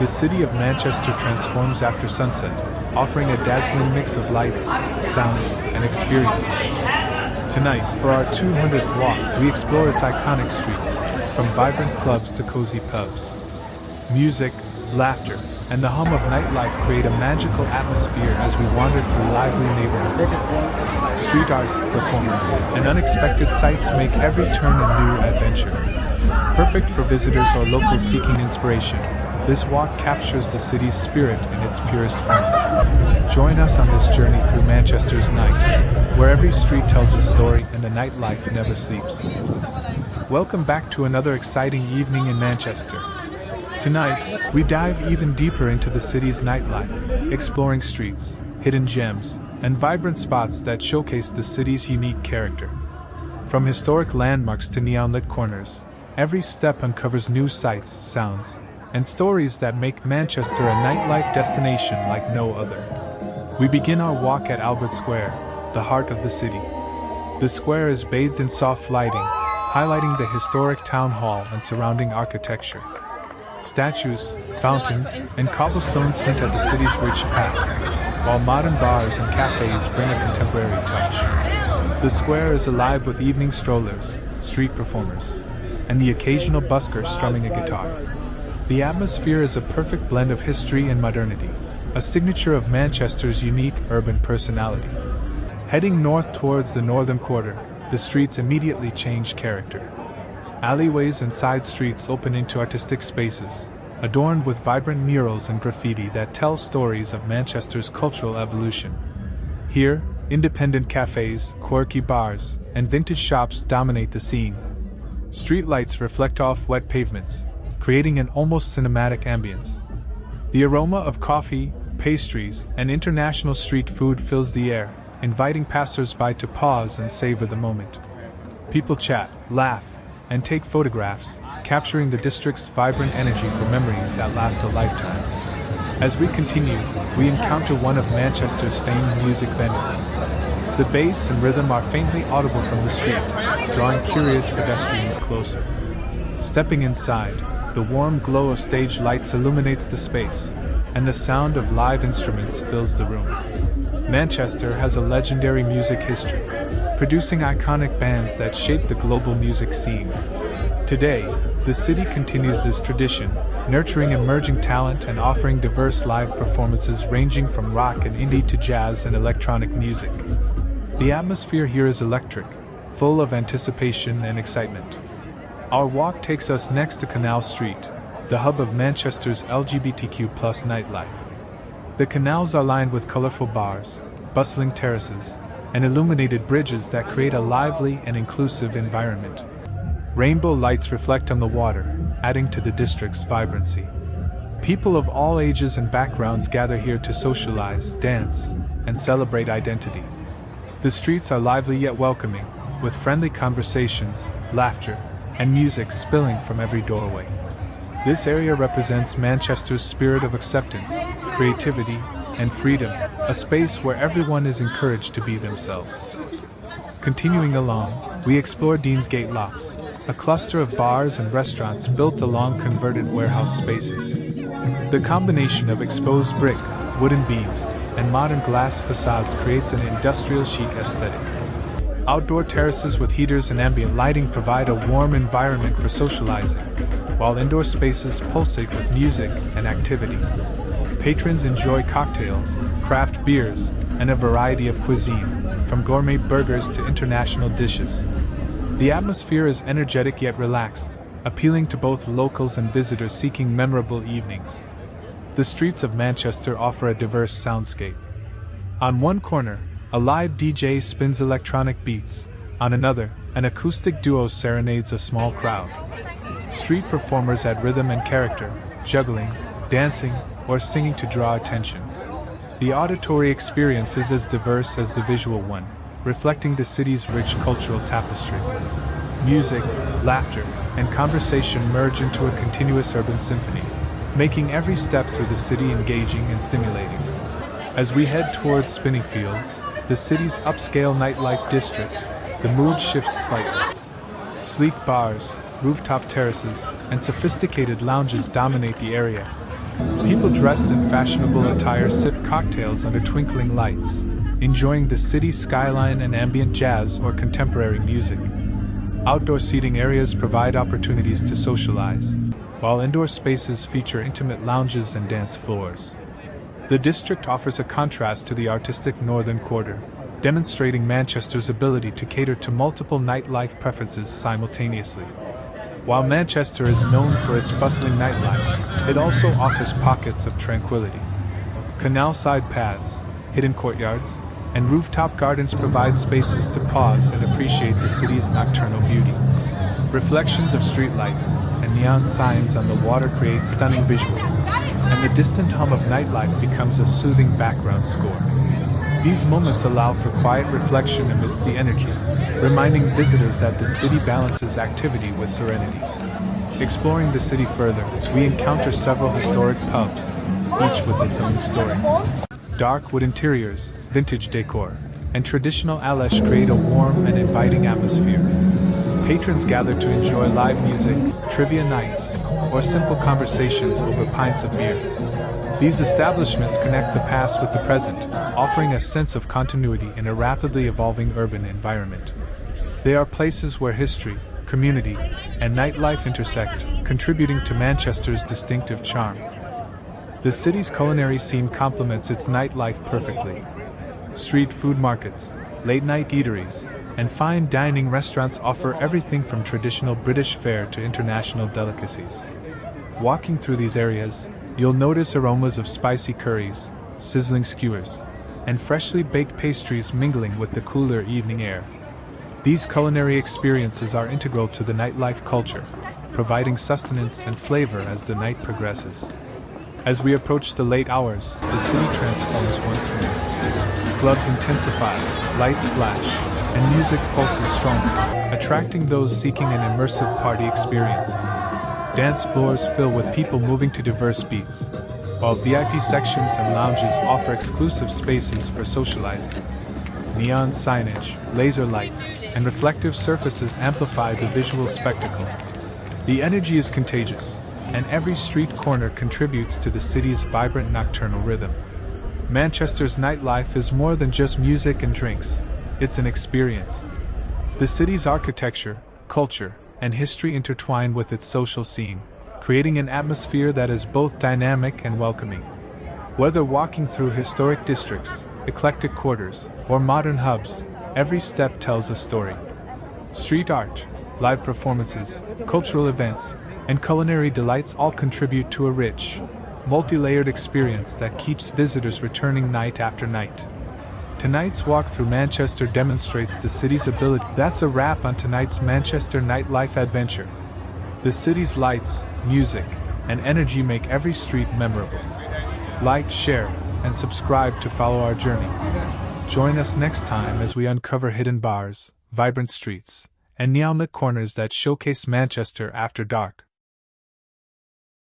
The city of Manchester transforms after sunset, offering a dazzling mix of lights, sounds, and experiences. Tonight, for our 200th walk, we explore its iconic streets, from vibrant clubs to cozy pubs. Music, laughter, and the hum of nightlife create a magical atmosphere as we wander through lively neighborhoods. Street art, performers, and unexpected sights make every turn a new adventure. Perfect for visitors or locals seeking inspiration, this walk captures the city's spirit in its purest form. Join us on this journey through Manchester's night, where every street tells a story and the nightlife never sleeps. Welcome back to another exciting evening in Manchester. Tonight, we dive even deeper into the city's nightlife, exploring streets, hidden gems, and vibrant spots that showcase the city's unique character. From historic landmarks to neon-lit corners, every step uncovers new sights, sounds, and stories that make Manchester a nightlife destination like no other. We begin our walk at Albert Square, the heart of the city. The square is bathed in soft lighting, highlighting the historic town hall and surrounding architecture. Statues, fountains, and cobblestones hint at the city's rich past, while modern bars and cafes bring a contemporary touch. The square is alive with evening strollers, street performers, and the occasional busker strumming a guitar. The atmosphere is a perfect blend of history and modernity, a signature of Manchester's unique urban personality. Heading north towards the northern quarter, the streets immediately change character. Alleyways and side streets open into artistic spaces, adorned with vibrant murals and graffiti that tell stories of Manchester's cultural evolution. Here, independent cafes, quirky bars, and vintage shops dominate the scene. Streetlights reflect off wet pavements, creating an almost cinematic ambience. The aroma of coffee, pastries, and international street food fills the air, inviting passers-by to pause and savor the moment. People chat, laugh, and take photographs, capturing the district's vibrant energy for memories that last a lifetime. As we continue, we encounter one of Manchester's famed music venues. The bass and rhythm are faintly audible from the street, drawing curious pedestrians closer. Stepping inside, the warm glow of stage lights illuminates the space, and the sound of live instruments fills the room. Manchester has a legendary music history, producing iconic bands that shape the global music scene. Today, the city continues this tradition, nurturing emerging talent and offering diverse live performances ranging from rock and indie to jazz and electronic music. The atmosphere here is electric, full of anticipation and excitement. Our walk takes us next to Canal Street, the hub of Manchester's LGBTQ+ nightlife. The canals are lined with colorful bars, bustling terraces, and illuminated bridges that create a lively and inclusive environment. Rainbow lights reflect on the water, adding to the district's vibrancy. People of all ages and backgrounds gather here to socialize, dance, and celebrate identity. The streets are lively yet welcoming, with friendly conversations, laughter, and music spilling from every doorway. This area represents Manchester's spirit of acceptance, creativity, and freedom, a space where everyone is encouraged to be themselves. Continuing along, we explore Deansgate Locks, a cluster of bars and restaurants built along converted warehouse spaces. The combination of exposed brick, wooden beams, and modern glass facades creates an industrial chic aesthetic. Outdoor terraces with heaters and ambient lighting provide a warm environment for socializing, while indoor spaces pulsate with music and activity. Patrons enjoy cocktails, craft beers, and a variety of cuisine, from gourmet burgers to international dishes. The atmosphere is energetic yet relaxed, appealing to both locals and visitors seeking memorable evenings. The streets of Manchester offer a diverse soundscape. On one corner, a live DJ spins electronic beats. On another, an acoustic duo serenades a small crowd. Street performers add rhythm and character, juggling, dancing, or singing to draw attention. The auditory experience is as diverse as the visual one, reflecting the city's rich cultural tapestry. Music, laughter, and conversation merge into a continuous urban symphony, making every step through the city engaging and stimulating. As we head towards Spinningfields, the city's upscale nightlife district, the mood shifts slightly. Sleek bars, rooftop terraces, and sophisticated lounges dominate the area, People dressed in fashionable attire sip cocktails under twinkling lights, enjoying the city's skyline and ambient jazz or contemporary music. Outdoor seating areas provide opportunities to socialize, while indoor spaces feature intimate lounges and dance floors. The district offers a contrast to the artistic northern quarter, demonstrating Manchester's ability to cater to multiple nightlife preferences simultaneously. While Manchester is known for its bustling nightlife, it also offers pockets of tranquility. Canal-side paths, hidden courtyards, and rooftop gardens provide spaces to pause and appreciate the city's nocturnal beauty. Reflections of streetlights and neon signs on the water create stunning visuals, and the distant hum of nightlife becomes a soothing background score. These moments allow for quiet reflection amidst the energy, reminding visitors that the city balances activity with serenity. Exploring the city further, we encounter several historic pubs, each with its own story. Dark wood interiors, vintage decor, and traditional allées create a warm and inviting atmosphere. Patrons gather to enjoy live music, trivia nights, or simple conversations over pints of beer. These establishments connect the past with the present, offering a sense of continuity in a rapidly evolving urban environment. They are places where history, community, and nightlife intersect, contributing to Manchester's distinctive charm. The city's culinary scene complements its nightlife perfectly. Street food markets, late-night eateries, and fine dining restaurants offer everything from traditional British fare to international delicacies. Walking through these areas, you'll notice aromas of spicy curries, sizzling skewers, and freshly baked pastries mingling with the cooler evening air. These culinary experiences are integral to the nightlife culture, providing sustenance and flavor as the night progresses. As we approach the late hours, the city transforms once more. Clubs intensify, lights flash, and music pulses stronger, attracting those seeking an immersive party experience. Dance floors fill with people moving to diverse beats, while VIP sections and lounges offer exclusive spaces for socializing. Neon signage, laser lights, and reflective surfaces amplify the visual spectacle. The energy is contagious, and every street corner contributes to the city's vibrant nocturnal rhythm. Manchester's nightlife is more than just music and drinks, it's an experience. The city's architecture, culture, and history intertwine with its social scene, creating an atmosphere that is both dynamic and welcoming. Whether walking through historic districts, eclectic quarters, or modern hubs, every step tells a story. Street art, live performances, cultural events, and culinary delights all contribute to a rich, multi-layered experience that keeps visitors returning night after night. Tonight's walk through Manchester demonstrates the city's ability. That's a wrap on tonight's Manchester nightlife adventure. The city's lights, music, and energy make every street memorable. Like, share, and subscribe to follow our journey. Join us next time as we uncover hidden bars, vibrant streets, and neon-lit corners that showcase Manchester after dark.